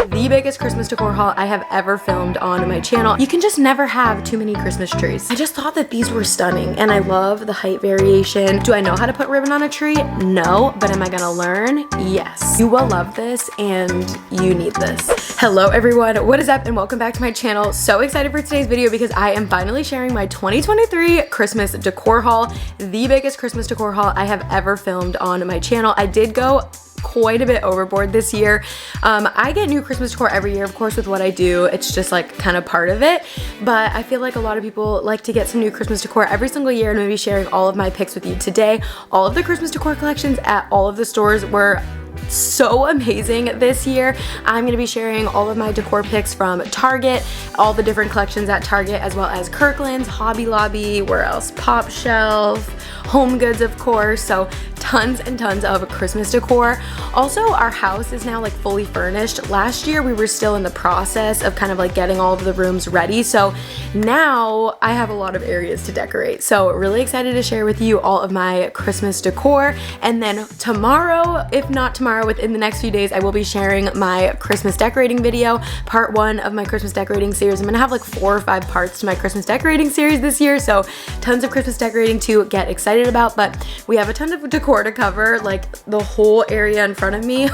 the biggest Christmas decor haul I have ever filmed on my channel. You can just never have too many Christmas trees. I just thought that these were stunning and I love the height variation. Do I know how to put ribbon on a tree? No, but am I gonna learn? Yes. You will love this and you need this. Hello everyone, what is up and welcome back to my channel. So excited for today's video because I am finally sharing my 2023 Christmas decor haul, the biggest Christmas decor haul I have ever filmed on my channel. I did go quite a bit overboard this year. I get new Christmas decor every year, of course, with what I do. It's just like kind of part of it, but I feel like a lot of people like to get some new Christmas decor every single year, and I'm gonna be sharing all of my picks with you today. All of the Christmas decor collections at all of the stores were so amazing this year. I'm gonna be sharing all of my decor picks from Target, all the different collections at Target, as well as Kirklands, Hobby Lobby, where else? Pop Shelf, HomeGoods, of course. So tons and tons of Christmas decor. Also, our house is now like fully furnished. Last year we were still in the process of kind of like getting all of the rooms ready. So now I have a lot of areas to decorate. So really excited to share with you all of my Christmas decor. And then tomorrow, if not tomorrow, within the next few days, I will be sharing my Christmas decorating video, part 1 of my Christmas decorating series. I'm gonna have like 4 or 5 parts to my Christmas decorating series this year. So tons of Christmas decorating to get excited about, but we have a ton of decor to cover, like the whole area in front of me.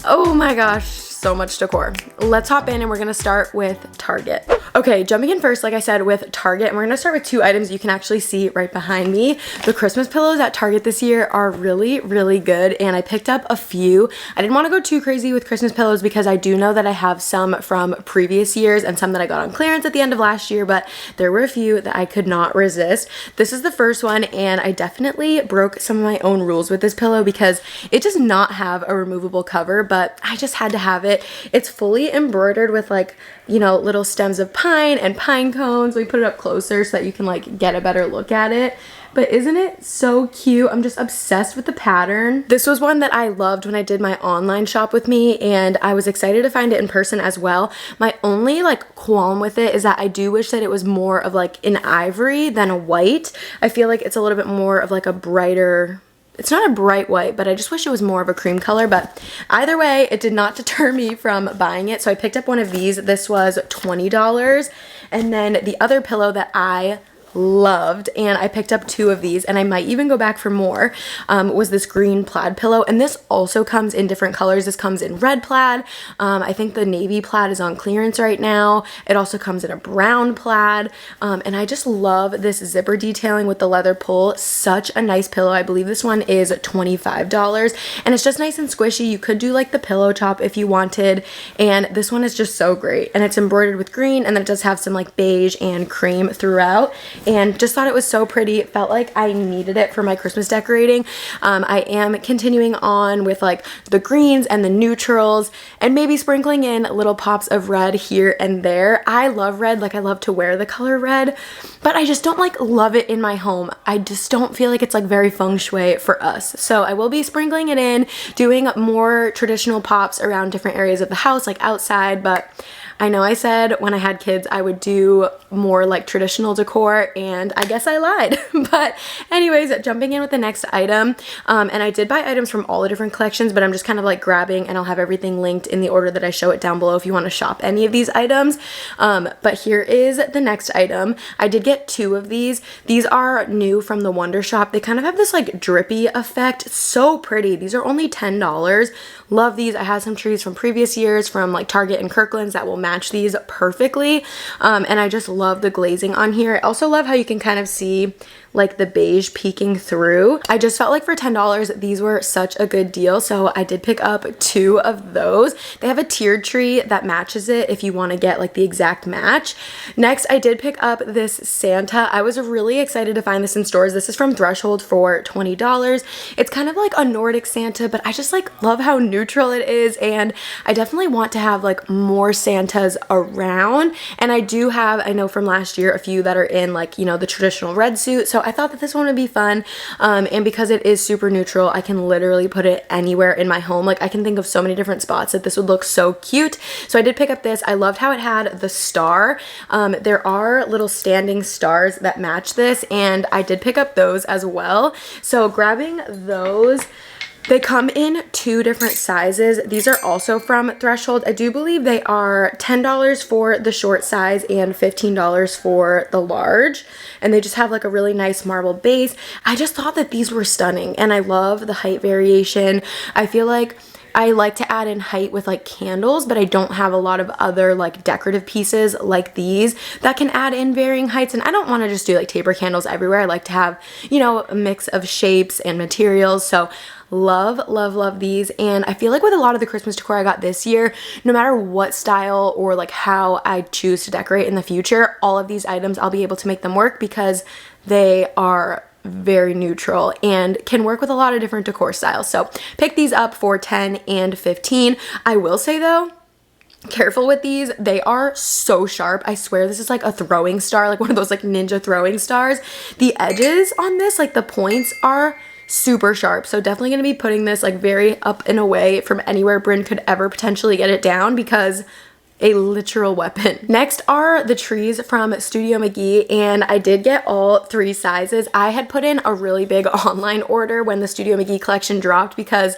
Oh my gosh, so much decor. Let's hop in and we're gonna start with Target. Okay, jumping in first, like I said, with Target, and we're gonna start with 2 items you can actually see right behind me. The Christmas pillows at Target this year are really, really good, and I picked up a few. I didn't wanna go too crazy with Christmas pillows because I do know that I have some from previous years and some that I got on clearance at the end of last year, but there were a few that I could not resist. This is the first one, and I definitely broke some of my own rules with this pillow because it does not have a removable cover, but I just had to have it. It's fully embroidered with like, you know, little stems of pine and pine cones. We put it up closer so that you can like get a better look at it. But isn't it so cute? I'm just obsessed with the pattern. This was one that I loved when I did my online shop with me, and I was excited to find it in person as well. My only like qualm with it is that I do wish that it was more of like an ivory than a white. I feel like it's a little bit more of like a brighter, it's not a bright white, but I just wish it was more of a cream color. But either way, it did not deter me from buying it. So I picked up one of these. This was $20. And then the other pillow that I loved, and I picked up 2 of these, and I might even go back for more, was this green plaid pillow. And this also comes in different colors. This comes in red plaid. I think the navy plaid is on clearance right now. It also comes in a brown plaid, and I just love this zipper detailing with the leather pull. Such a nice pillow. I believe this one is $25, and it's just nice and squishy. You could do like the pillow top if you wanted, and this one is just so great, and it's embroidered with green, and then it does have some like beige and cream throughout, and just thought it was so pretty. It felt like I needed it for my Christmas decorating. I am continuing on with like the greens and the neutrals and maybe sprinkling in little pops of red here and there. I love red, like I love to wear the color red, but I just don't like love it in my home. I just don't feel like it's like very feng shui for us. So I will be sprinkling it in, doing more traditional pops around different areas of the house, like outside, but I know I said when I had kids I would do more like traditional decor, and I guess I lied. But anyways, jumping in with the next item, and I did buy items from all the different collections, but I'm just kind of like grabbing, and I'll have everything linked in the order that I show it down below if you want to shop any of these items. But here is the next item. I did get 2 of these. These are new from the Wonder Shop. They kind of have this like drippy effect. So pretty. These are only $10. Love these. I have some trees from previous years from like Target and Kirklands that will match these perfectly, and I just love the glazing on here. I also love how you can kind of see like the beige peeking through. I just felt like for $10 these were such a good deal, so I did pick up 2 of those. They have a tiered tree that matches it if you want to get like the exact match. Next, I did pick up this Santa. I was really excited to find this in stores. This is from Threshold for $20. It's kind of like a Nordic Santa, but I just like love how neutral it is, and I definitely want to have like more Santas around. And I do have, I know from last year, a few that are in like, you know, the traditional red suit, so I thought that this one would be fun, and because it is super neutral, I can literally put it anywhere in my home. Like I can think of so many different spots that this would look so cute. So I did pick up this. I loved how it had the star. There are little standing stars that match this, and I did pick up those as well. So grabbing those, They come in 2 different sizes. These are also from Threshold. I do believe they are $10 for the short size and $15 for the large. And they just have like a really nice marble base. I just thought that these were stunning, and I love the height variation. I feel like I like to add in height with like candles, but I don't have a lot of other like decorative pieces like these that can add in varying heights. And I don't want to just do like taper candles everywhere. I like to have, you know, a mix of shapes and materials. So love, love, love these. And I feel like with a lot of the Christmas decor I got this year, no matter what style or like how I choose to decorate in the future, all of these items I'll be able to make them work because they are very neutral and can work with a lot of different decor styles. So pick these up for $10 and $15. I will say though, careful with these. They are so sharp. I swear this is like a throwing star, like one of those like ninja throwing stars. The edges on this, like the points are super sharp. So definitely going to be putting this like very up and away from anywhere Bryn could ever potentially get it down, because a literal weapon. Next are the trees from Studio McGee, and I did get all 3 sizes. I had put in a really big online order when the Studio McGee collection dropped because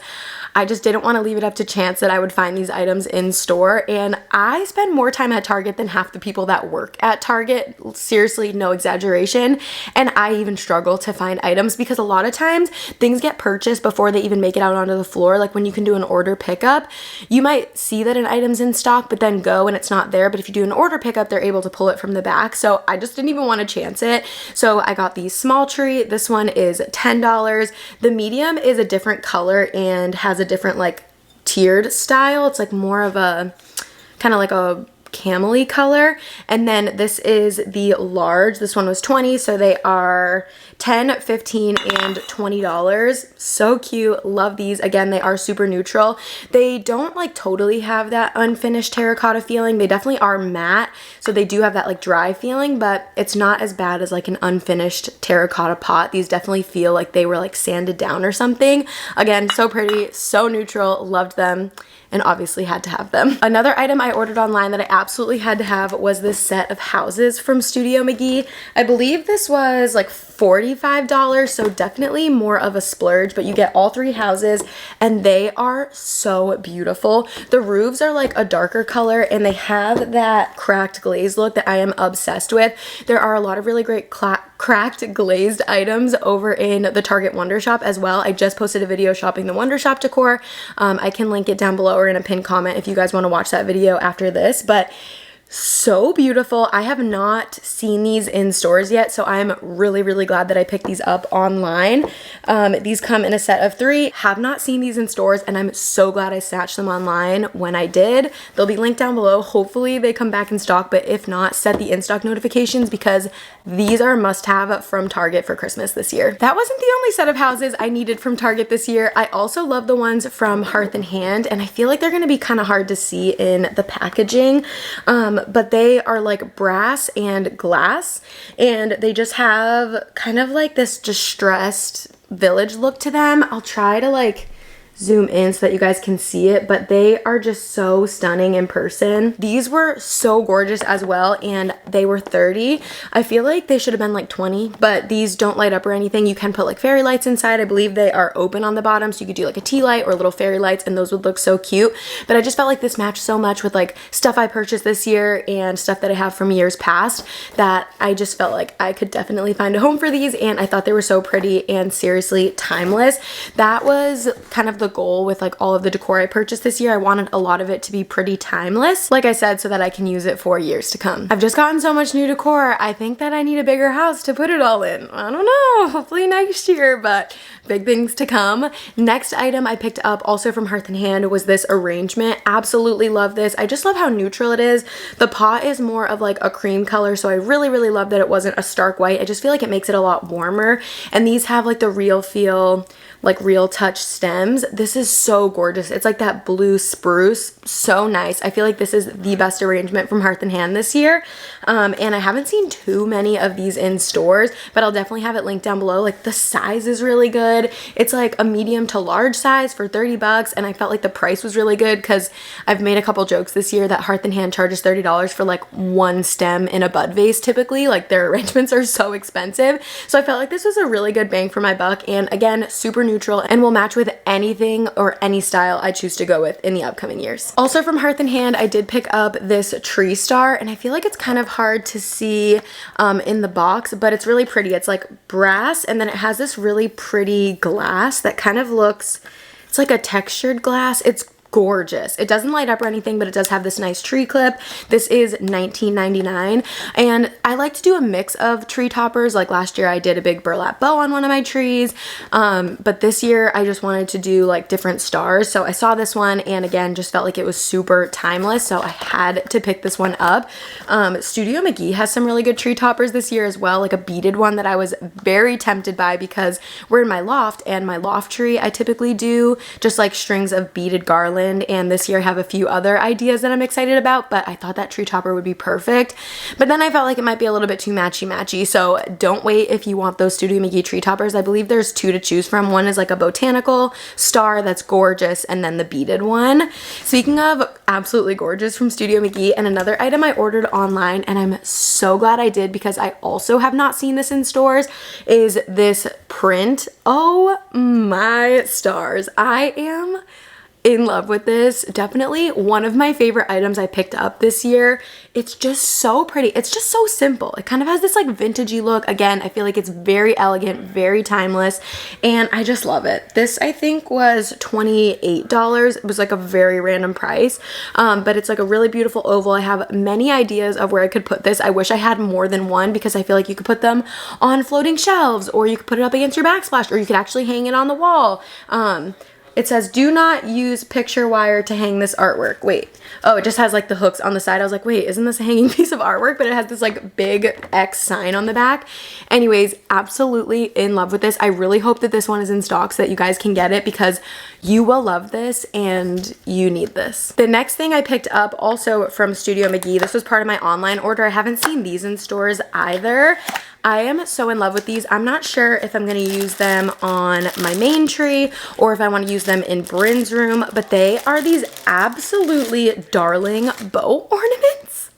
I just didn't want to leave it up to chance that I would find these items in store. And I spend more time at Target than half the people that work at Target. Seriously, no exaggeration. And I even struggle to find items because a lot of times things get purchased before they even make it out onto the floor. Like when you can do an order pickup, you might see that an item's in stock, but then go and it's not there. But if you do an order pickup, they're able to pull it from the back. So I just didn't even want to chance it. So I got the small tree. This one is $10. The medium is a different color and has a different like tiered style. It's like more of a kind of like a camel-y color. And then this is the large. This one was $20, so they are $10, $15, and $20. So cute. Love these. Again, they are super neutral. They don't like totally have that unfinished terracotta feeling. They definitely are matte, so they do have that like dry feeling, but it's not as bad as like an unfinished terracotta pot. These definitely feel like they were like sanded down or something. Again, so pretty, so neutral. Loved them, and obviously had to have them. Another item I ordered online that I absolutely had to have was this set of houses from Studio McGee. I believe this was like $45, so definitely more of a splurge, but you get all 3 houses and they are so beautiful. The roofs are like a darker color and they have that cracked glaze look that I am obsessed with. There are a lot of really great cracked glazed items over in the Target Wonder Shop as well. I just posted a video shopping the Wonder Shop decor. I can link it down below or in a pinned comment if you guys want to watch that video after this, but so beautiful. I have not seen these in stores yet, so I'm really, really glad that I picked these up online. These come in a set of 3. Have not seen these in stores, and I'm so glad I snatched them online when I did. They'll be linked down below. Hopefully they come back in stock, but if not, set the in-stock notifications because these are a must-have from Target for Christmas this year. That wasn't the only set of houses I needed from Target this year. I also love the ones from Hearth and Hand, and I feel like they're going to be kind of hard to see in the packaging. But they are like brass and glass, and they just have kind of like this distressed village look to them. I'll try to like zoom in so that you guys can see it, but they are just so stunning in person. These were so gorgeous as well, and they were $30. I feel like they should have been like $20, but these don't light up or anything. You can put like fairy lights inside. I believe they are open on the bottom, so you could do like a tea light or little fairy lights, and those would look so cute. But I just felt like this matched so much with like stuff I purchased this year and stuff that I have from years past that I just felt like I could definitely find a home for these, and I thought they were so pretty and seriously timeless. That was kind of the goal with like all of the decor I purchased this year. I wanted a lot of it to be pretty timeless, like I said, so that I can use it for years to come. I've just gotten so much new decor. I think that I need a bigger house to put it all in. I don't know, hopefully next year, but big things to come. Next item I picked up also from Hearth and Hand was this arrangement. Absolutely love this. I just love how neutral it is. The pot is more of like a cream color, so I really, really love that it wasn't a stark white. I just feel like it makes it a lot warmer, and these have like the real feel, like real touch stems. this is so gorgeous. It's like that blue spruce, so nice. I feel like this is the best arrangement from Hearth & Hand this year. And I haven't seen too many of these in stores, but I'll definitely have it linked down below. Like the size is really good. It's like a medium to large size for 30 bucks. And I felt like the price was really good because I've made a couple jokes this year that Hearth & Hand charges $30 for like one stem in a bud vase typically. Like their arrangements are so expensive. So I felt like this was a really good bang for my buck. And again, super neutral and will match with anything or any style I choose to go with in the upcoming years. Also from Hearth & Hand, I did pick up this tree star, and I feel like it's kind of hard to see in the box, but it's really pretty. It's like brass, and then it has this really pretty glass that kind of looks, it's like a textured glass. It's gorgeous. It doesn't light up or anything, but it does have this nice tree clip. This is $19.99, and I like to do a mix of tree toppers. Like last year I did a big burlap bow on one of my trees, but this year I just wanted to do like different stars. So I saw this one and again just felt like it was super timeless, so I had to pick this one up. Studio McGee has some really good tree toppers this year as well, like a beaded one that I was very tempted by because we're in my loft, and my loft tree I typically do just like strings of beaded garland, and this year I have a few other ideas that I'm excited about, but I thought that tree topper would be perfect. But then I felt like it might be a little bit too matchy, so don't wait if you want those Studio McGee tree toppers. I believe there's two to choose from. One is like a botanical star that's gorgeous, and then the beaded one. Speaking of absolutely gorgeous from Studio McGee, and another item I ordered online, and I'm so glad I did because I also have not seen this in stores, is this print. Oh my stars. I am in love with this. Definitely one of my favorite items I picked up this year. It's just so pretty. It's just so simple. It kind of has this like vintagey look. Again, I feel like it's very elegant, very timeless, and I just love it. This I think was $28. It was like a very random price, but it's like a really beautiful oval. I have many ideas of where I could put this. I wish I had more than one because I feel like you could put them on floating shelves, or you could put it up against your backsplash, or you could actually hang it on the wall. It says, do not use picture wire to hang this artwork. Wait. Oh, it just has like the hooks on the side. I was like, wait, isn't this a hanging piece of artwork? But it has this like big X sign on the back. Anyways, absolutely in love with this. I really hope that this one is in stock so that you guys can get it because you will love this and you need this. The next thing I picked up also from Studio McGee, this was part of my online order. I haven't seen these in stores either. I am so in love with these. I'm not sure if I'm going to use them on my main tree or if I want to use them in Bryn's room, but they are these absolutely darling bow ornaments.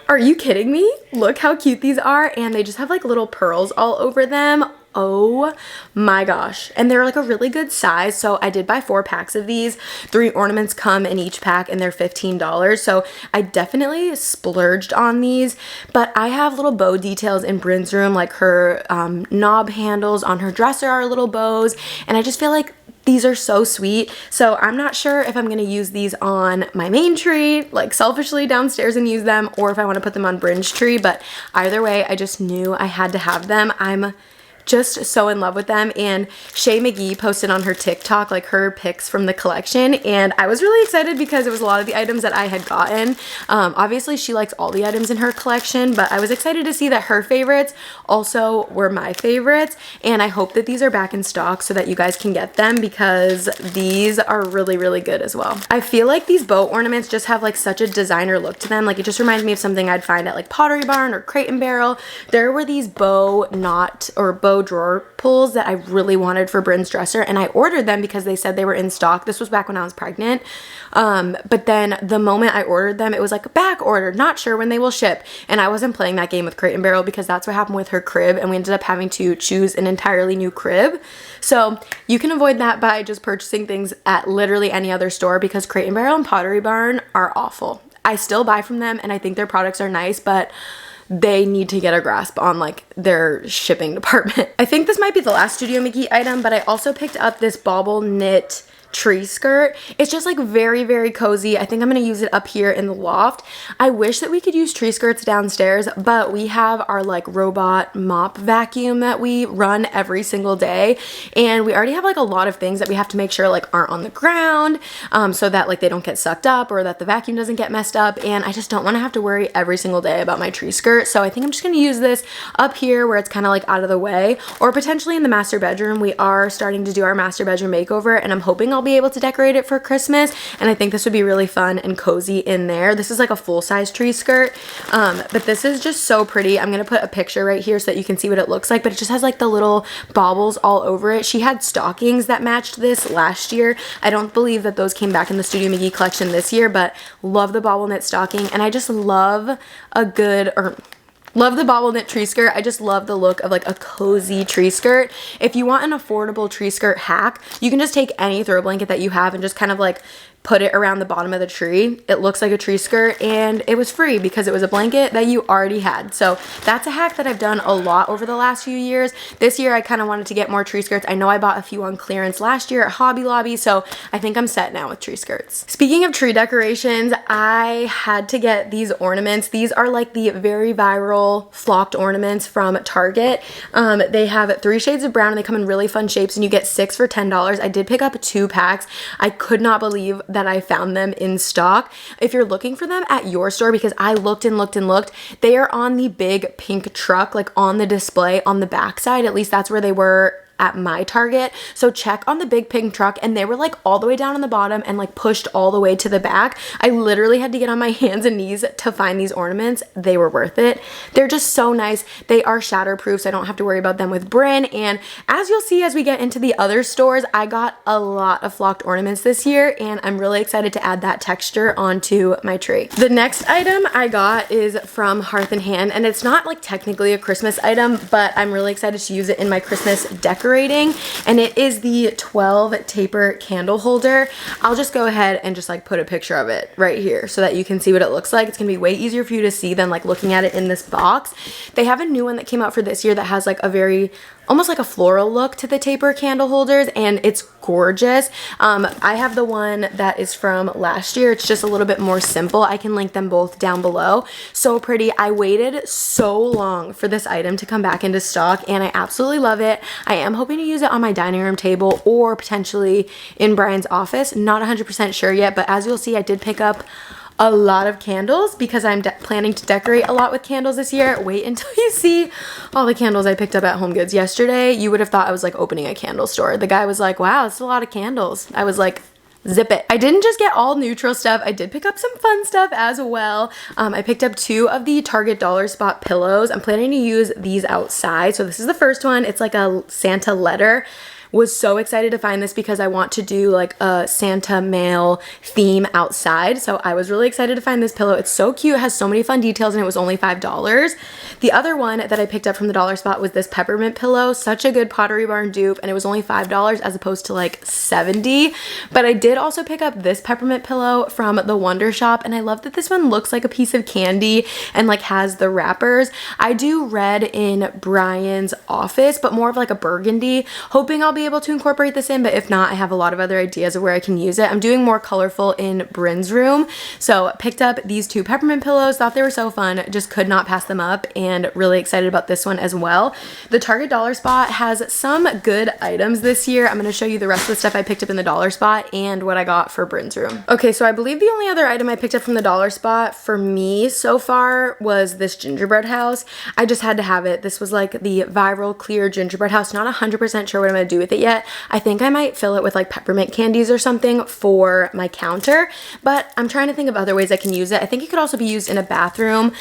Are you kidding me? Look how cute these are, and they just have like little pearls all over them. Oh my gosh. And they're like a really good size. So I did buy 4 packs of these. 3 ornaments come in each pack and they're $15. So I definitely splurged on these, but I have little bow details in Bryn's room, like her knob handles on her dresser are little bows. And I just feel like these are so sweet. So I'm not sure if I'm going to use these on my main tree, like selfishly downstairs and use them, or if I want to put them on Bryn's tree. But either way, I just knew I had to have them. I'm just so in love with them, and Shay McGee posted on her TikTok like her picks from the collection, and I was really excited because it was a lot of the items that I had gotten. Obviously she likes all the items in her collection, but I was excited to see that her favorites also were my favorites, and I hope that these are back in stock so that you guys can get them because these are really, really good as well. I feel like these bow ornaments just have like such a designer look to them. Like it just reminds me of something I'd find at like Pottery Barn or Crate and Barrel. There were these bow knot or bow drawer pulls that I really wanted for Bryn's dresser, and I ordered them because they said they were in stock. This was back when I was pregnant, but then the moment I ordered them, it was like back ordered, not sure when they will ship, and I wasn't playing that game with Crate and Barrel because that's what happened with her crib, and we ended up having to choose an entirely new crib. So you can avoid that by just purchasing things at literally any other store because Crate and Barrel and Pottery Barn are awful. I still buy from them and I think their products are nice, but they need to get a grasp on like their shipping department. I think this might be the last Studio McGee item, but I also picked up this bauble knit tree skirt. It's just like very, very cozy. I think I'm going to use it up here in the loft. I wish that we could use tree skirts downstairs, but we have our like robot mop vacuum that we run every single day, and we already have like a lot of things that we have to make sure like aren't on the ground, so that like they don't get sucked up or that the vacuum doesn't get messed up, and I just don't want to have to worry every single day about my tree skirt. So I think I'm just going to use this up here where it's kind of like out of the way, or potentially in the master bedroom. We are starting to do our master bedroom makeover, and I'm hoping I'll be able to decorate it for Christmas, and I think this would be really fun and cozy in there. This is like a full-size tree skirt, but this is just so pretty. I'm gonna put a picture right here so that you can see what it looks like, but it just has like the little baubles all over it. She had stockings that matched this last year. I don't believe that those came back in the Studio McGee collection this year, but love the bobble knit stocking, and I just love love the bobble knit tree skirt. I just love the look of like a cozy tree skirt. If you want an affordable tree skirt hack, you can just take any throw blanket that you have and just kind of like put it around the bottom of the tree. It looks like a tree skirt, and it was free because it was a blanket that you already had. So that's a hack that I've done a lot over the last few years. This year I kind of wanted to get more tree skirts. I know I bought a few on clearance last year at Hobby Lobby, so I think I'm set now with tree skirts. Speaking of tree decorations, I had to get these ornaments. These are like the very viral flocked ornaments from Target. They have 3 shades of brown and they come in really fun shapes, and you get 6 for $10. I did pick up 2 packs. I could not believe that I found them in stock. If you're looking for them at your store, because I looked and looked and looked, they are on the big pink truck, like on the display on the back side. At least that's where they were at my Target. So check on the big pink truck, and they were like all the way down on the bottom and like pushed all the way to the back. I literally had to get on my hands and knees to find these ornaments. They were worth it. They're just so nice. They are shatterproof, so I don't have to worry about them with Bryn. And as you'll see as we get into the other stores, I got a lot of flocked ornaments this year, and I'm really excited to add that texture onto my tree. The next item I got is from Hearth and Hand, and it's not like technically a Christmas item, but I'm really excited to use it in my Christmas decorating, and it is the 12 taper candle holder. I'll just go ahead and just like put a picture of it right here so that you can see what it looks like. It's gonna be way easier for you to see than like looking at it in this box. They have a new one that came out for this year that has like a very almost like a floral look to the taper candle holders, and it's gorgeous. I have the one that is from last year. It's just a little bit more simple. I can link them both down below. So pretty. I waited so long for this item to come back into stock, and I absolutely love it. I am hoping to use it on my dining room table or potentially in Brian's office. Not 100% sure yet, but as you'll see, I did pick up a lot of candles because I'm planning to decorate a lot with candles this year. Wait until you see all the candles I picked up at HomeGoods yesterday. You would have thought I was like opening a candle store. The guy was like, wow, that's a lot of candles. I was like, zip it. I didn't just get all neutral stuff. I did pick up some fun stuff as well. I picked up 2 of the Target Dollar Spot pillows. I'm planning to use these outside. So this is the first one. It's like a Santa letter. Was so excited to find this because I want to do like a Santa mail theme outside. So I was really excited to find this pillow. It's so cute. It has so many fun details, and it was only $5. The other one that I picked up from the Dollar Spot was this peppermint pillow. Such a good Pottery Barn dupe, and it was only $5 as opposed to like $70. But I did also pick up this peppermint pillow from the Wonder Shop, and I love that this one looks like a piece of candy and like has the wrappers. I do red in Brian's office, but more of like a burgundy. Hoping I'll be able to incorporate this in, but if not, I have a lot of other ideas of where I can use it. I'm doing more colorful in Bryn's room, so picked up these 2 peppermint pillows, thought they were so fun, just could not pass them up, and really excited about this one as well. The Target Dollar Spot has some good items this year. I'm going to show you the rest of the stuff I picked up in the Dollar Spot and what I got for Bryn's room. Okay, so I believe the only other item I picked up from the Dollar Spot for me so far was this gingerbread house. I just had to have it. This was like the viral clear gingerbread house. Not 100% sure what I'm going to do with it yet. I think I might fill it with like peppermint candies or something for my counter, but I'm trying to think of other ways I can use it. I think it could also be used in a bathroom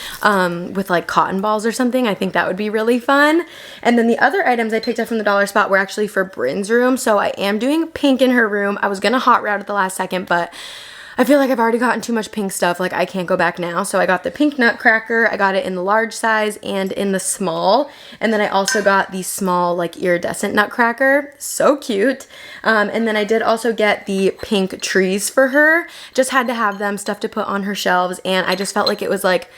with like cotton balls or something. I think that would be really fun. And then the other items I picked up from the Dollar Spot were actually for Bryn's room. So I am doing pink in her room. I was gonna hot route at the last second, but I feel like I've already gotten too much pink stuff. Like I can't go back now. So I got the pink nutcracker. I got it in the large size and in the small. And then I also got the small like iridescent nutcracker. So cute. And then I did also get the pink trees for her. Just had to have them, stuff to put on her shelves. And I just felt like it was like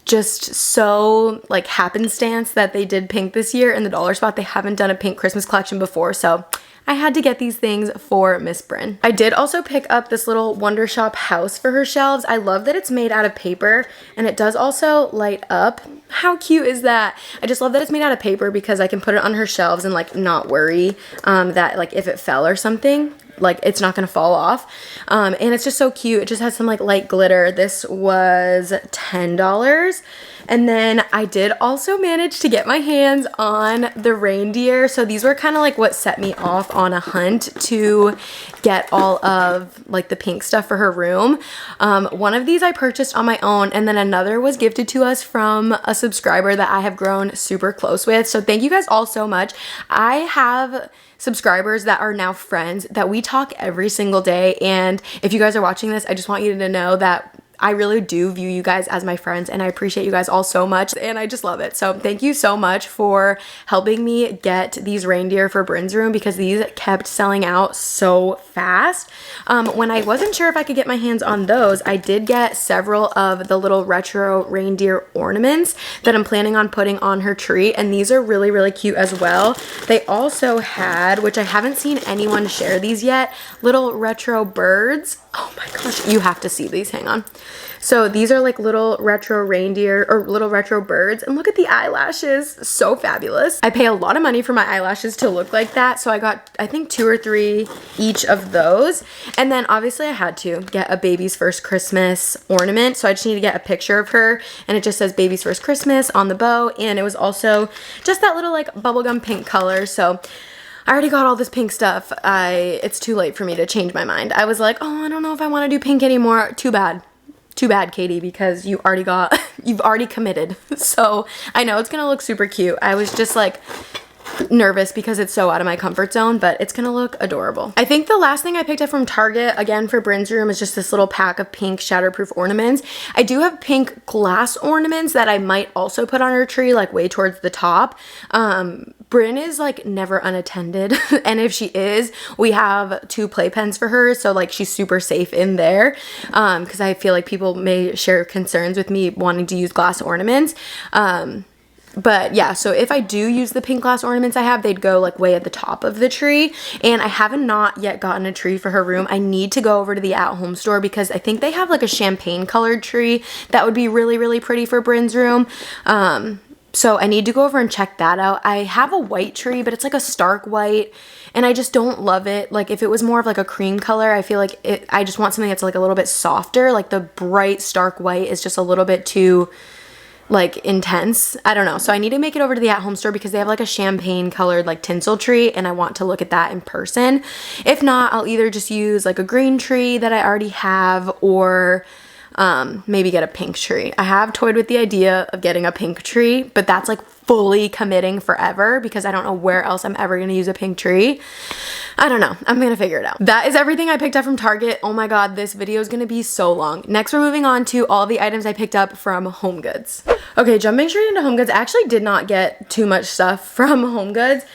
just so like happenstance that they did pink this year in the Dollar Spot. They haven't done a pink Christmas collection before, so I had to get these things for Miss Bryn. I did also pick up this little Wonder Shop house for her shelves. I love that it's made out of paper, and it does also light up. How cute is that? I just love that it's made out of paper because I can put it on her shelves and like not worry that like if it fell or something, like it's not gonna fall off. And it's just so cute. It just has some like light glitter. This was $10. And then I did also manage to get my hands on the reindeer. So these were kind of like what set me off on a hunt to get all of like the pink stuff for her room. One of these I purchased on my own, and then another was gifted to us from a subscriber that I have grown super close with. So thank you guys all so much. I have subscribers that are now friends that we talk every single day, and if you guys are watching this, I just want you to know that I really do view you guys as my friends, and I appreciate you guys all so much, and I just love it. So thank you so much for helping me get these reindeer for Bryn's room, because these kept selling out so fast. When I wasn't sure if I could get my hands on those, I did get several of the little retro reindeer ornaments that I'm planning on putting on her tree, and these are really, really cute as well. They also had, which I haven't seen anyone share these yet, little retro birds. Oh my gosh, you have to see these, hang on. So these are like little retro reindeer or little retro birds, and look at the eyelashes, so fabulous. I pay a lot of money for my eyelashes to look like that, so I got I think 2 or 3 each of those. And then obviously I had to get a baby's first Christmas ornament, so I just need to get a picture of her, and it just says baby's first Christmas on the bow, and it was also just that little like bubblegum pink color. So I already got all this pink stuff. It's too late for me to change my mind. I was like, oh, I don't know if I want to do pink anymore. Too bad. Too bad, Katie, because you've already committed. So I know it's gonna look super cute. I was just like nervous because it's so out of my comfort zone, but it's gonna look adorable. I think the last thing I picked up from Target, again for Bryn's room, is just this little pack of pink shatterproof ornaments. I do have pink glass ornaments that I might also put on her tree, like way towards the top. Bryn is like never unattended, and if she is, we have 2 playpens for her, so like she's super safe in there, because I feel like people may share concerns with me wanting to use glass ornaments. But yeah, so if I do use the pink glass ornaments I have, they'd go like way at the top of the tree. And I have not yet gotten a tree for her room. I need to go over to the at-home store because I think they have like a champagne colored tree that would be really, really pretty for Bryn's room. So I need to go over and check that out. I have a white tree, but it's like a stark white, and I just don't love it. Like if it was more of like a cream color, I feel like I just want something that's like a little bit softer. Like the bright stark white is just a little bit too like intense. I don't know. So I need to make it over to the at-home store because they have like a champagne colored like tinsel tree, and I want to look at that in person. If not, I'll either just use like a green tree that I already have, or maybe get a pink tree. I have toyed with the idea of getting a pink tree, but that's like fully committing forever because I don't know where else I'm ever going to use a pink tree. I don't know. I'm going to figure it out. That is everything I picked up from Target. Oh my God, this video is going to be so long. Next, we're moving on to all the items I picked up from HomeGoods. Okay, jumping straight into HomeGoods. I actually did not get too much stuff from HomeGoods.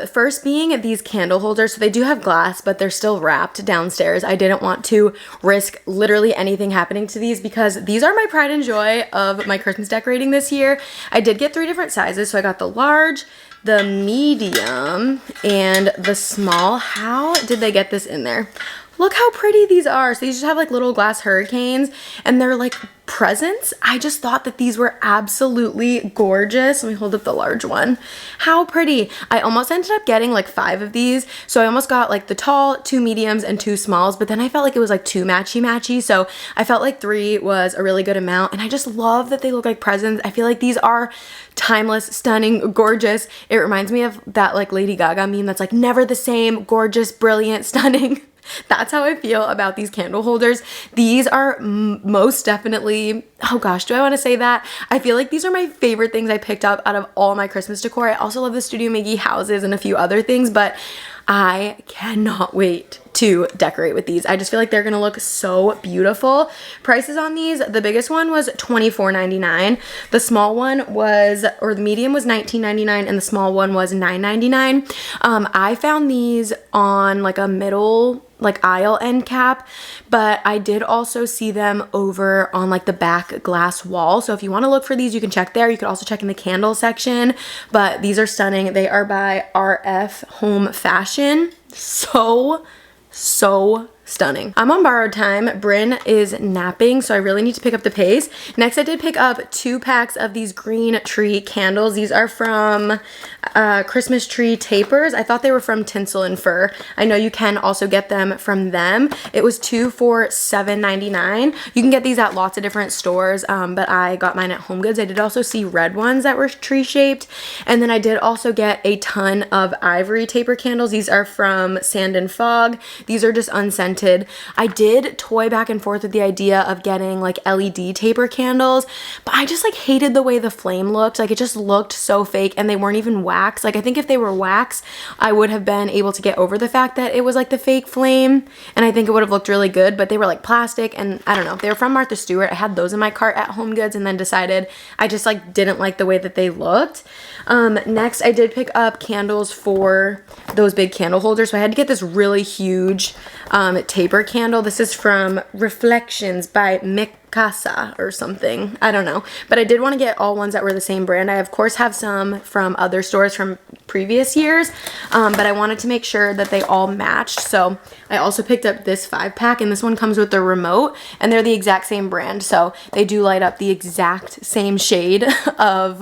First being these candle holders. So they do have glass, but they're still wrapped downstairs. I didn't want to risk literally anything happening to these because these are my pride and joy of my Christmas decorating this year. I did get 3 different sizes. So I got the large, the medium, and the small. How did they get this in there? Look how pretty these are. So these just have like little glass hurricanes, and they're like presents. I just thought that these were absolutely gorgeous. Let me hold up the large one. How pretty. I almost ended up getting like 5 of these. So I almost got like the tall, 2 mediums, and 2 smalls, but then I felt like it was like too matchy. So I felt like 3 was a really good amount, and I just love that they look like presents. I feel like these are timeless, stunning, gorgeous. It reminds me of that like Lady Gaga meme that's like never the same, gorgeous, brilliant, stunning. That's how I feel about these candle holders. These are most definitely, oh gosh, do I want to say that? I feel like these are my favorite things I picked up out of all my Christmas decor. I also love the Studio Miggy houses and a few other things, but I cannot wait to decorate with these. I just feel like they're gonna look so beautiful. Prices on these, the biggest one was $24.99. The small one was, or the medium was $19.99, and the small one was $9.99. I found these on like a middle like aisle end cap, but I did also see them over on like the back glass wall. So if you want to look for these, you can check there. You could also check in the candle section, but these are stunning. They are by RF Home Fashion. So stunning. I'm on borrowed time. Bryn is napping, so I really need to pick up the pace. Next, I did pick up 2 packs of these green tree candles. These are from Christmas tree tapers. I thought they were from Tinsel and Fur. I know you can also get them from them. It was 2 for $7.99. You can get these at lots of different stores, but I got mine at HomeGoods. I did also see red ones that were tree shaped. And then I did also get a ton of ivory taper candles. These are from Sand and Fog. These are just unscented. I did toy back and forth with the idea of getting like LED taper candles, but I just like hated the way the flame looked. Like it just looked so fake, and they weren't even wax. Like I think if they were wax, I would have been able to get over the fact that it was like the fake flame, and I think it would have looked really good, but they were like plastic, and I don't know. They were from Martha Stewart. I had those in my cart at HomeGoods and then decided I just like didn't like the way that they looked. Next, I did pick up candles for those big candle holders. So I had to get this really huge taper candle. This is from Reflections by MAKEOVER or something. I don't know. But I did want to get all ones that were the same brand. I, of course, have some from other stores from previous years, but I wanted to make sure that they all matched. So I also picked up this 5-pack, and this one comes with the remote, and they're the exact same brand. So they do light up the exact same shade of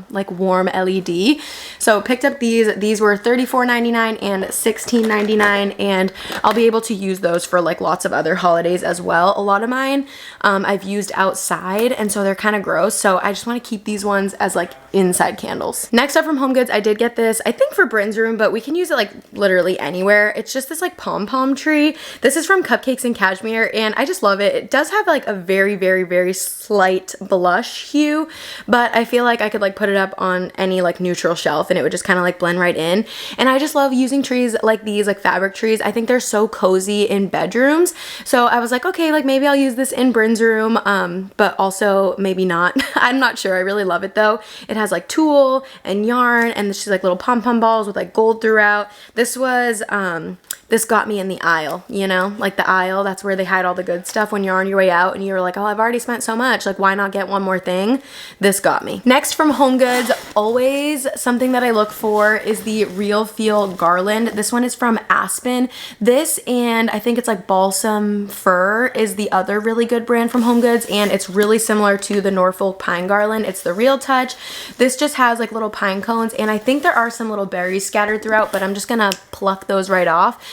like warm LED. So picked up these. These were $34.99 and $16.99, and I'll be able to use those for like lots of other holidays as well. A lot of mine I've used outside, and so they're kind of gross. So I just want to keep these ones as like inside candles. Next up from HomeGoods, I did get this, I think for Bryn's room, but we can use it like literally anywhere. It's just this like pom-pom tree. This is from Cupcakes and Cashmere, and I just love it. It does have like a very, very, very slight blush hue, but I feel like I could like put it up on any like neutral shelf and it would just kind of like blend right in. And I just love using trees like these, like fabric trees. I think they're so cozy in bedrooms. So I was like, okay, like maybe I'll use this in Bryn's room, but also maybe not. I'm not sure. I really love it though. It has like tulle and yarn, and she's like little pom-pom balls with like gold throughout. This was this got me in the aisle, you know, like the aisle, that's where they hide all the good stuff when you're on your way out and you're like, oh, I've already spent so much, like why not get one more thing? This got me. Next from HomeGoods, always something that I look for is the Real Feel garland. This one is from Aspen. This, and I think it's like Balsam Fir, is the other really good brand from HomeGoods, and it's really similar to the Norfolk Pine garland. It's the Real Touch. This just has like little pine cones, and I think there are some little berries scattered throughout, but I'm just gonna pluck those right off.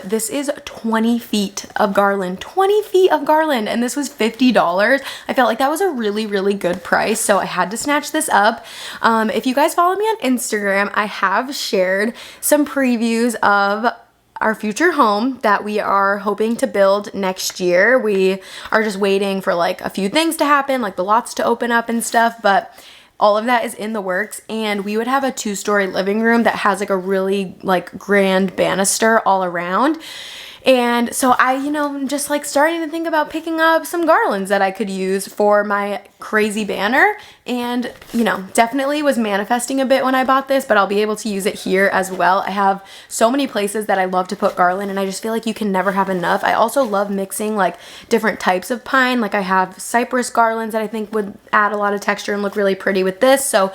This is 20 feet of garland, 20 feet of garland, and this was $50. I felt like that was a really, really good price, so I had to snatch this up. If you guys follow me on Instagram, I have shared some previews of our future home that we are hoping to build next year. We are just waiting for like a few things to happen, like the lots to open up and stuff, but all of that is in the works, and we would have a 2-story living room that has like a really like grand banister all around. And so I, you know, I'm just like starting to think about picking up some garlands that I could use for my crazy banner, and you know, definitely was manifesting a bit when I bought this, but I'll be able to use it here as well. I have so many places that I love to put garland, and I just feel like you can never have enough. I also love mixing like different types of pine. Like I have cypress garlands that I think would add a lot of texture and look really pretty with this. So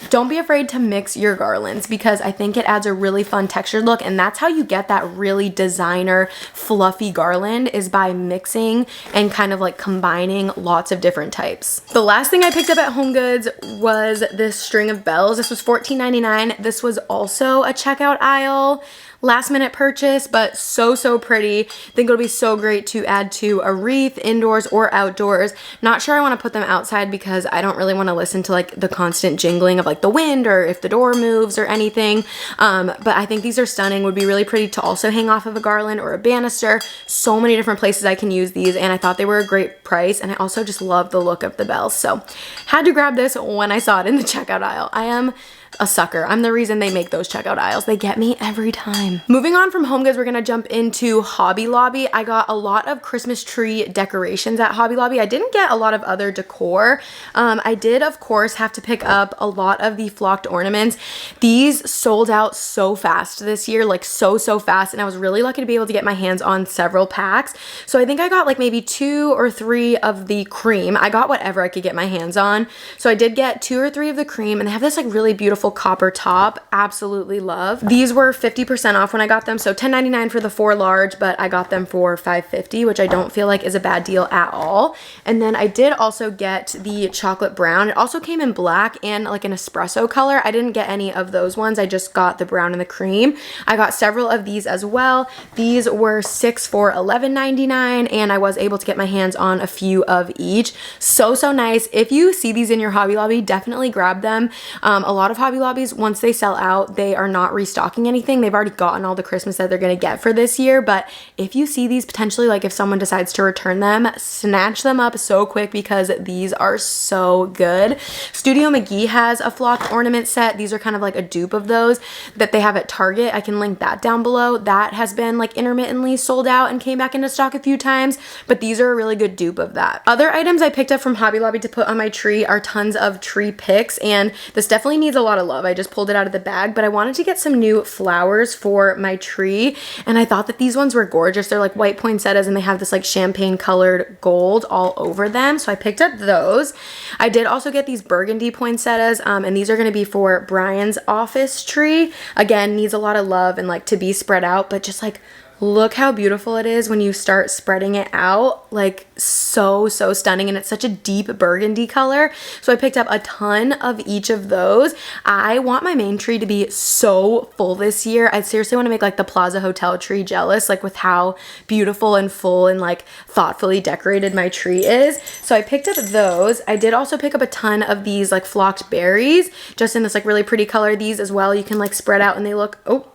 don't be afraid to mix your garlands, because I think it adds a really fun textured look, and that's how you get that really designer fluffy garland, is by mixing and kind of like combining lots of different types. The last thing I picked up at HomeGoods was this string of bells. This was $14.99. This was also a checkout aisle last minute purchase, but so pretty. I think it'll be so great to add to a wreath indoors or outdoors. Not sure I want to put them outside because I don't really want to listen to like the constant jingling of like the wind or if the door moves or anything. But I think these are stunning. Would be really pretty to also hang off of a garland or a banister. So many different places I can use these, and I thought they were a great price, and I also just love the look of the bells. So had to grab this when I saw it in the checkout aisle. I am a sucker. I'm the reason they make those checkout aisles. They get me every time. Moving on from HomeGoods, we're gonna jump into Hobby Lobby. I got a lot of Christmas tree decorations at Hobby Lobby. I didn't get a lot of other decor. I did, of course, have to pick up a lot of the flocked ornaments. These sold out so fast this year, like so fast, and I was really lucky to be able to get my hands on several packs. So I think I got like maybe 2 or 3 3 of the cream. I got whatever I could get my hands on. So I did get 2 or 3 of the cream, and they have this like really beautiful copper top. Absolutely love. These were 50% off when I got them. So $10.99 for the 4 large, but I got them for $5.50, which I don't feel like is a bad deal at all. And then I did also get the chocolate brown. It also came in black and like an espresso color. I didn't get any of those ones. I just got the brown and the cream. I got several of these as well. These were 6 for $11.99, and I was able to get my hands on a few of each. So nice. If you see these in your Hobby Lobby, definitely grab them. A lot of Hobby Lobbies, once they sell out, they are not restocking anything. They've already gotten all the Christmas that they're going to get for this year. But if you see these, potentially, like if someone decides to return them, snatch them up so quick because these are so good. Studio McGee has a flocked ornament set. These are kind of like a dupe of those that they have at Target. I can link that down below. That has been like intermittently sold out and came back into stock a few times, but these are a really good dupe of that. Other items I picked up from Hobby Lobby to put on my tree are tons of tree picks, and this definitely needs a lot of love. I just pulled it out of the bag, but I wanted to get some new flowers for my tree, and I thought that these ones were gorgeous. They're like white poinsettias, and they have this like champagne colored gold all over them, so I picked up those. I did also get these burgundy poinsettias, and these are going to be for Brian's office tree. Again, needs a lot of love and like to be spread out, but just like look how beautiful it is when you start spreading it out. Like so stunning, and it's such a deep burgundy color. So I picked up a ton of each of those. I want my main tree to be so full this year. I seriously want to make like the Plaza Hotel tree jealous, like with how beautiful and full and like thoughtfully decorated my tree is. So I picked up those. I did also pick up a ton of these like flocked berries, just in this like really pretty color. These as well, you can like spread out and they look, oh,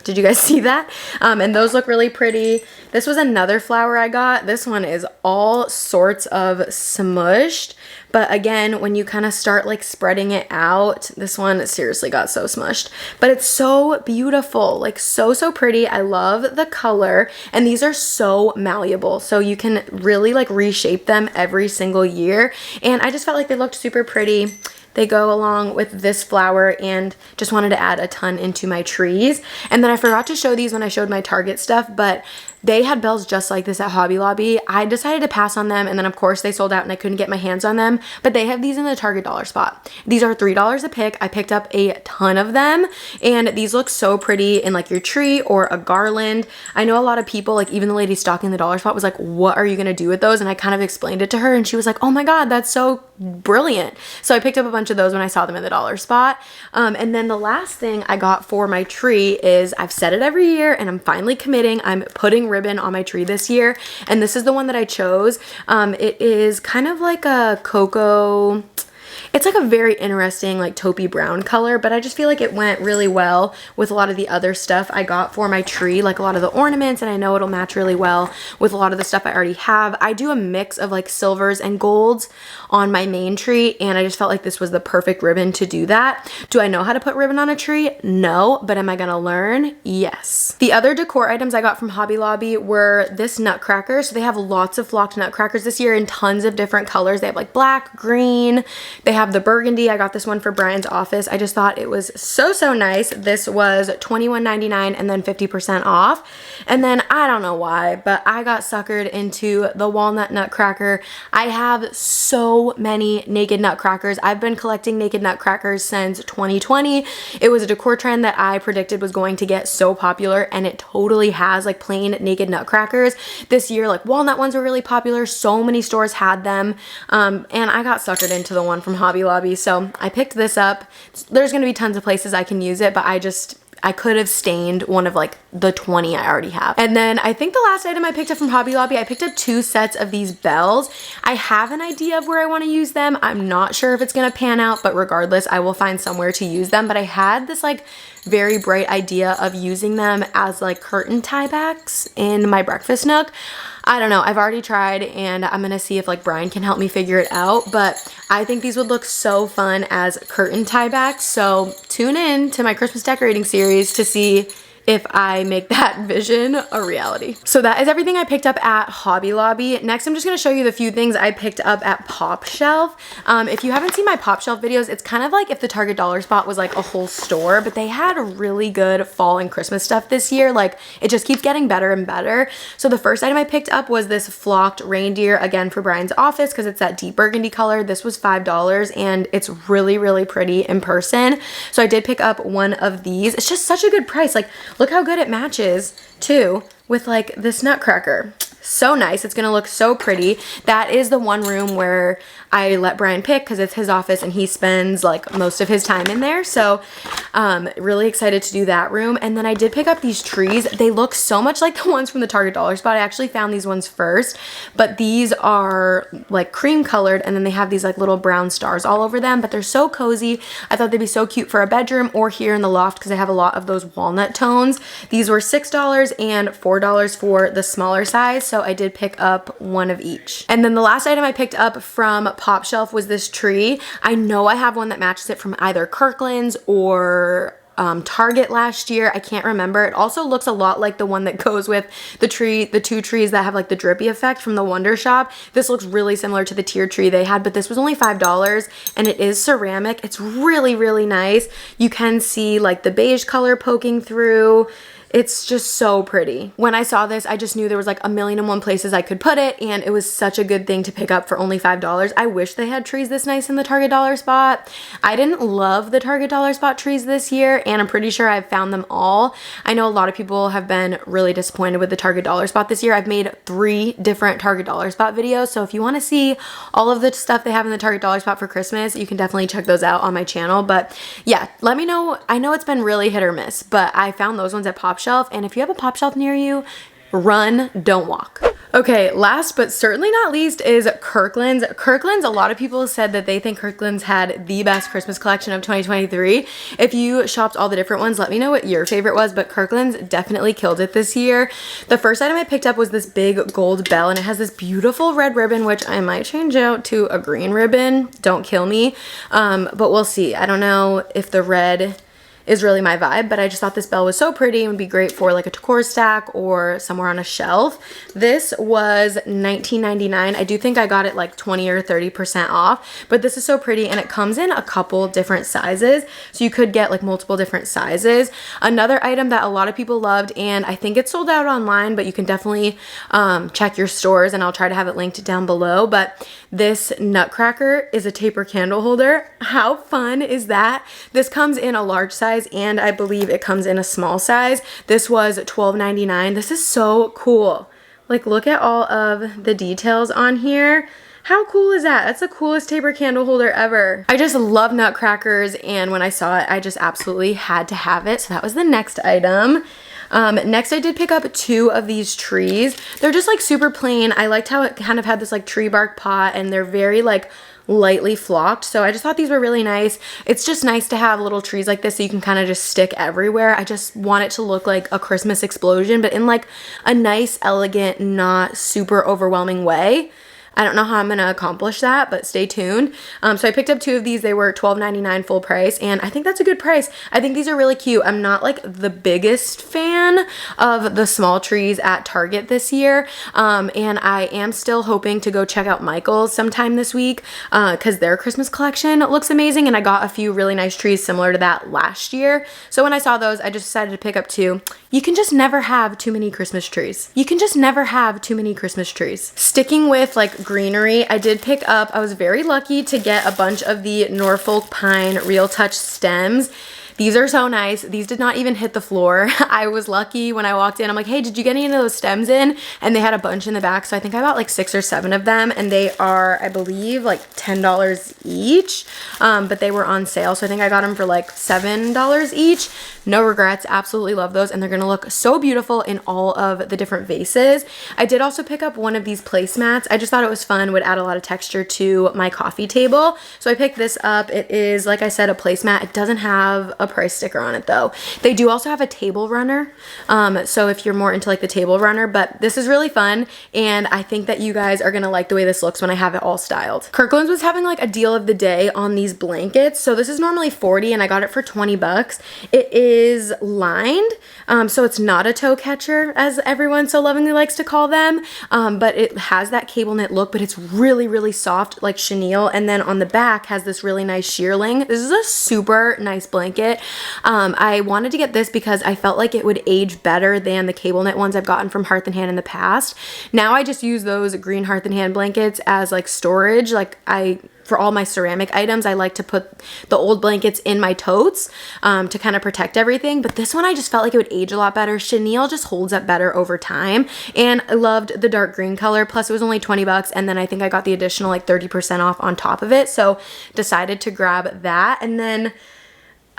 did you guys see that? And those look really pretty. This was another flower I got. This one is all sorts of smushed. But again, when you kind of start like spreading it out, this one seriously got so smushed. But it's so beautiful, like so pretty. I love the color. And these are so malleable. So you can really like reshape them every single year. And I just felt like they looked super pretty. They go along with this flower, and just wanted to add a ton into my trees. And then I forgot to show these when I showed my Target stuff, but they had bells just like this at Hobby Lobby. I decided to pass on them, and then of course they sold out and I couldn't get my hands on them, but they have these in the Target dollar spot. These are $3 a pick. I picked up a ton of them, and these look so pretty in like your tree or a garland. I know a lot of people, like even the lady stocking the dollar spot was like, what are you gonna do with those? And I kind of explained it to her, and she was like, oh my God, that's so brilliant. So I picked up a bunch of those when I saw them in the dollar spot. And then the last thing I got for my tree is, I've said it every year and I'm finally committing, I'm putting ribbon on my tree this year, and this is the one that I chose. It is kind of like a cocoa, it's like a very interesting like taupey brown color, but I just feel like it went really well with a lot of the other stuff I got for my tree, like a lot of the ornaments, and I know it'll match really well with a lot of the stuff I already have. I do a mix of like silvers and golds on my main tree, and I just felt like this was the perfect ribbon to do that. Do I know how to put ribbon on a tree? No, but am I gonna learn? Yes. The other decor items I got from Hobby Lobby were this nutcracker. So they have lots of flocked nutcrackers this year in tons of different colors. They have like black, green, they have the burgundy. I got this one for Brian's office. I just thought it was so nice. This was $21.99 and then 50% off. And then I don't know why, but I got suckered into the walnut nutcracker. I have so many naked nutcrackers. I've been collecting naked nutcrackers since 2020. It was a decor trend that I predicted was going to get so popular, and it totally has, like plain naked nutcrackers. This year, like walnut ones were really popular. So many stores had them. And I got suckered into the one from Hobby Lobby. So I picked this up. There's going to be tons of places I can use it, but I could have stained one of like the 20 I already have. And then I think the last item I picked up from Hobby Lobby, I picked up 2 sets of these bells. I have an idea of where I want to use them. I'm not sure if it's going to pan out, but regardless, I will find somewhere to use them. But I had this like very bright idea of using them as like curtain tiebacks in my breakfast nook. I don't know, I've already tried, and I'm gonna see if like Brian can help me figure it out, but I think these would look so fun as curtain tiebacks. So tune in to my Christmas decorating series to see if I make that vision a reality. So that is everything I picked up at Hobby Lobby. Next, I'm just gonna show you the few things I picked up at Pop Shelf. If you haven't seen my Pop Shelf videos, it's kind of like if the Target Dollar Spot was like a whole store, but they had really good fall and Christmas stuff this year. Like, it just keeps getting better and better. So the first item I picked up was this flocked reindeer, again for Brian's office, because it's that deep burgundy color. This was $5 and it's really, really pretty in person. So I did pick up one of these. It's just such a good price. Like, look how good it matches too with like this nutcracker. So nice. It's gonna look so pretty. That is the one room where I let Brian pick because it's his office and he spends like most of his time in there. So really excited to do that room. And then I did pick up these trees. They look so much like the ones from the Target Dollar Spot. I actually found these ones first, but these are like cream colored and then they have these like little brown stars all over them, but they're so cozy. I thought they'd be so cute for a bedroom or here in the loft because I have a lot of those walnut tones. These were $6 and $4 for the smaller size. So I did pick up one of each. And then the last item I picked up from Pop Shelf was this tree. I know I have one that matches it from either Kirklands or Target last year. I can't remember. It also looks a lot like the one that goes with the two trees that have like the drippy effect from the Wonder Shop. This looks really similar to the tier tree they had, but this was only $5 and it is ceramic. It's really, really nice. You can see like the beige color poking through. It's just so pretty. When I saw this, I just knew there was like 1,000,001 places I could put it, and it was such a good thing to pick up for only $5. I wish they had trees this nice in the Target Dollar Spot. I didn't love the Target Dollar Spot trees this year, and I'm pretty sure I've found them all. I know a lot of people have been really disappointed with the Target Dollar Spot this year. I've made 3 different Target Dollar Spot videos, so if you want to see all of the stuff they have in the Target Dollar Spot for Christmas, you can definitely check those out on my channel. But yeah, let me know. I know it's been really hit or miss, but I found those ones at Pop Shelf, and if you have a Pop Shelf near you, run, don't walk. Okay, last but certainly not least is Kirklands. Kirklands, a lot of people said that they think Kirklands had the best Christmas collection of 2023. If you shopped all the different ones, let me know what your favorite was, but Kirklands definitely killed it this year. The first item I picked up was this big gold bell, and it has this beautiful red ribbon, which I might change out to a green ribbon. Don't kill me, but we'll see. I don't know if the red is really my vibe, but I just thought this bell was so pretty and would be great for like a decor stack or somewhere on a shelf. This was $19.99. I do think I got it like 20 or 30% off, but this is so pretty and it comes in a couple different sizes. So you could get like multiple different sizes. Another item that a lot of people loved, and I think it's sold out online, but you can definitely check your stores and I'll try to have it linked down below. But this nutcracker is a taper candle holder. How fun is that? This comes in a large size and I believe it comes in a small size. This was $12.99. This is so cool. Like, look at all of the details on here. How cool is that? That's the coolest taper candle holder ever. I just love nutcrackers, and when I saw it, I just absolutely had to have it. So that was the next item. Next I did pick up 2 of these trees. They're just like super plain. I liked how it kind of had this like tree bark pot, and they're very like lightly flocked, so I just thought these were really nice. It's just nice to have little trees like this so you can kind of just stick everywhere. I just want it to look like a Christmas explosion, but in like a nice, elegant, not super overwhelming way. I don't know how I'm going to accomplish that, but stay tuned. So I picked up 2 of these. They were $12.99 full price, and I think that's a good price. I think these are really cute. I'm not like the biggest fan of the small trees at Target this year, and I am still hoping to go check out Michael's sometime this week because their Christmas collection looks amazing, and I got a few really nice trees similar to that last year. So when I saw those, I just decided to pick up 2. You can just never have too many Christmas trees. You can just never have too many Christmas trees. Sticking with like greenery, I did pick up, I was very lucky to get a bunch of the Norfolk Pine Real Touch stems. These are so nice. These did not even hit the floor. I was lucky when I walked in. I'm like, hey, did you get any of those stems in? And they had a bunch in the back. So I think I bought like 6 or 7 of them. And they are, I believe, like $10 each. But they were on sale. So I think I got them for like $7 each. No regrets. Absolutely love those. And they're going to look so beautiful in all of the different vases. I did also pick up one of these placemats. I just thought it was fun. Would add a lot of texture to my coffee table. So I picked this up. It is, like I said, a placemat. It doesn't have a price sticker on it though. They do also have a table runner. So if you're more into like the table runner, but this is really fun. And I think that you guys are gonna like the way this looks when I have it all styled. Kirkland's was having like a deal of the day on these blankets. So this is normally 40 and I got it for 20 bucks. It is lined. So it's not a toe catcher as everyone so lovingly likes to call them. But it has that cable knit look, but it's really, really soft like chenille. And then on the back has this really nice shearling. This is a super nice blanket. I wanted to get this because I felt like it would age better than the cable knit ones I've gotten from Hearth and Hand in the past. Now I just use those green Hearth and Hand blankets as like storage. Like for all my ceramic items, I like to put the old blankets in my totes to kind of protect everything. But this one, I just felt like it would age a lot better. Chenille just holds up better over time. And I loved the dark green color. Plus it was only 20 bucks. And then I think I got the additional like 30% off on top of it. So decided to grab that. And then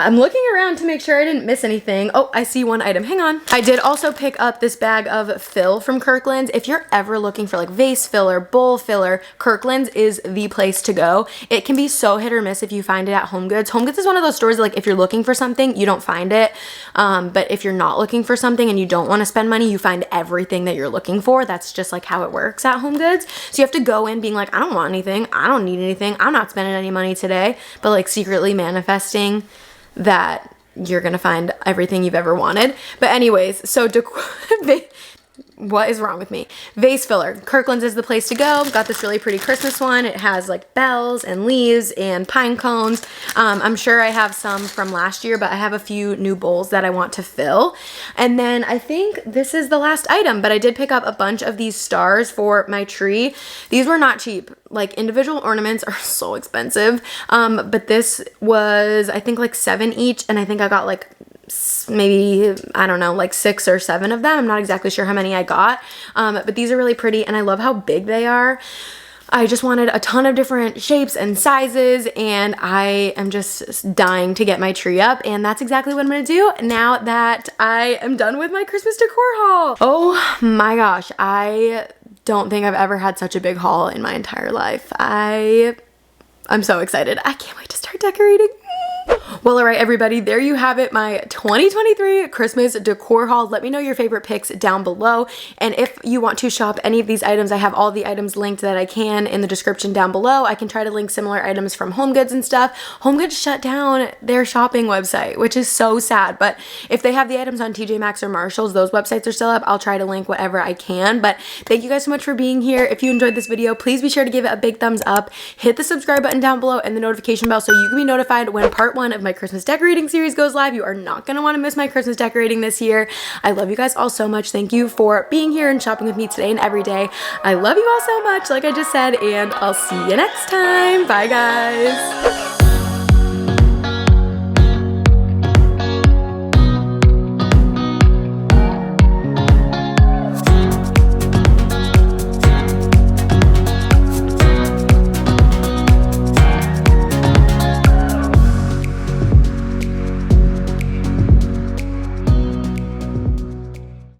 I'm looking around to make sure I didn't miss anything. Oh, I see one item. Hang on. I did also pick up this bag of fill from Kirkland's. If you're ever looking for like vase filler, bowl filler, Kirkland's is the place to go. It can be so hit or miss if you find it at HomeGoods. HomeGoods is one of those stores that, like, if you're looking for something, you don't find it. But if you're not looking for something and you don't want to spend money, you find everything that you're looking for. That's just like how it works at HomeGoods. So you have to go in being like, I don't want anything. I don't need anything. I'm not spending any money today. But like secretly manifesting that you're gonna find everything you've ever wanted. But anyways, so what is wrong with me? Vase filler. Kirkland's is the place to go. Got this really pretty Christmas one. It has like bells and leaves and pine cones. I'm sure I have some from last year, but I have a few new bowls that I want to fill. And then I think this is the last item, but I did pick up a bunch of these stars for my tree. These were not cheap. Like, individual ornaments are so expensive. But this was, I think, like 7 each. And I think I got like maybe, I don't know, like 6 or 7 of them. I'm not exactly sure how many I got. But these are really pretty and I love how big they are. I just wanted a ton of different shapes and sizes, and I am just dying to get my tree up, and that's exactly what I'm gonna do now that I am done with my Christmas decor haul. Oh my gosh, I don't think I've ever had such a big haul in my entire life. I'm so excited. I can't wait to start decorating. Well, all right, everybody, there you have it, my 2023 Christmas decor haul. Let me know your favorite picks down below. And if you want to shop any of these items, I have all the items linked that I can in the description down below. I can try to link similar items from HomeGoods and stuff. HomeGoods shut down their shopping website, which is so sad. But if they have the items on TJ Maxx or Marshalls, those websites are still up. I'll try to link whatever I can. But thank you guys so much for being here. If you enjoyed this video, please be sure to give it a big thumbs up. Hit the subscribe button down below and the notification bell so you can be notified when part 1 of my Christmas decorating series goes live. You are not going to want to miss my Christmas decorating this year. I love you guys all so much. Thank you for being here and shopping with me today and every day. I love you all so much, like I just said, and I'll see you next time. Bye, guys.